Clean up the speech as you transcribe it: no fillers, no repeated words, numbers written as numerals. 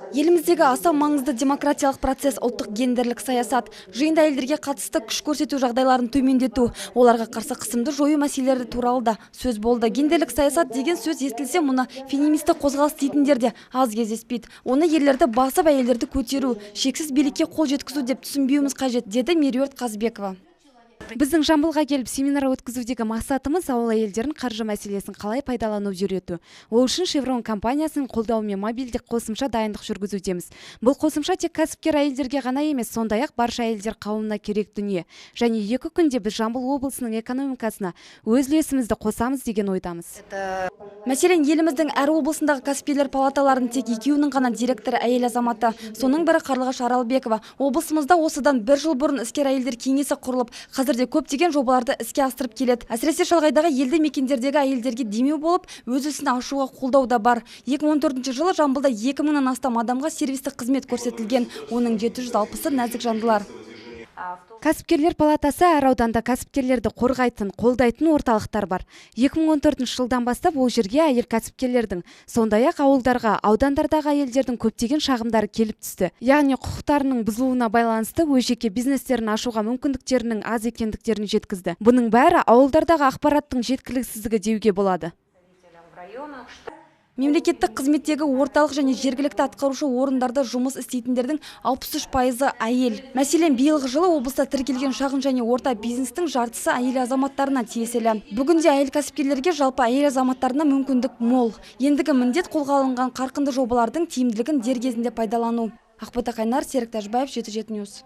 Еліміздегі аса маңызды демократиялық процесс ұлттық гендерлік саясат. Жиында әйелдерге қатысты күш көрсету жағдайларын төмендету, оларға қарсы қысымды жою мәселелері туралы да сөз болды. Гендерлік саясат деген сөз естілсе, мұны феминистік қозғалыс дейтіндер де аз кездеспейді. Оны ерлерді басып, әйелдерді көтеру, шексіз билікке қол жеткізу деп түсінбеуіміз қажет, деді Меруерт Қазбекова. Біздің Жамбылға келіп семинар өткізудегі мақсатымыз ауыл әйелдерін қаржы мәселесін қалай пайдалану үйрету. Ол үшін Шеврон компаниясының қолдауымен мобильдік қосымша дайындық жүргізудеміз. Бұл қосымша тек кәсіпкер әйелдерге ғана емес, сондай-ақ барша әйелдер қауымына керек дүние. Және 2 күнде біз Жамбыл облысының экономикасына өз үлесімізді қосамыз деген ойдамыз. Мәселен, еліміздің әр облысындағы кәсіпкерлер палаталарының тек 2-інің ғана директоры әйел азаматы. Соның бірі Қарлығаш Аралбекова. Облысымызда осыдан 1 жыл бұрын іскер әйелдер кеңесі құрылып, қазірде көптеген жобаларды іске асырып келеді. Әсіресе шалғайдағы елді мекендердегі әйелдерге демеу болып, өз ісін ашуға қолдау да бар. 2014 жылы Жамбылда 2000-нан астам адамға сервистік қызмет көрсетілген. Оның 760-ы нәзік жандылар. Кәсіпкерлер палатасы әр ауданда кәсіпкерлерді қорғайтын, қолдайтын орталықтар бар. 2014 жылдан бастап ол жерге әйел кәсіпкерлердің, сондай-ақ ауылдарға, аудандардағы әйелдердің көптеген шағымдары келіп түсті. Яғни құқықтарының бұзылуына байланысты өз жеке бизнестерін ашуға мүмкіндіктерінің аз екендіктерін жеткізді. Бұның бәрі ауылдардағы ақпараттың жеткіліксіздігі деуге болады. Мемлекеттік қызметтегі орталық және жергілікті атқарушы орындарда жұмыс істейтіндердің 63% әйел. Мәселен, биылғы жылы облыста тіркелген шағын және орта бизнестің жартысы әйел азаматтарына тиесілі. Бүгінде әйел кәсіпкерлерге жалпы әйел азаматтарына мүмкіндік мол. Ендігі міндет қолға алынған қарқынды жобалардың тиімділігін дер кезінде пайдалану. Ақбота Қайнар, Серік Тәжбаев, 77 News.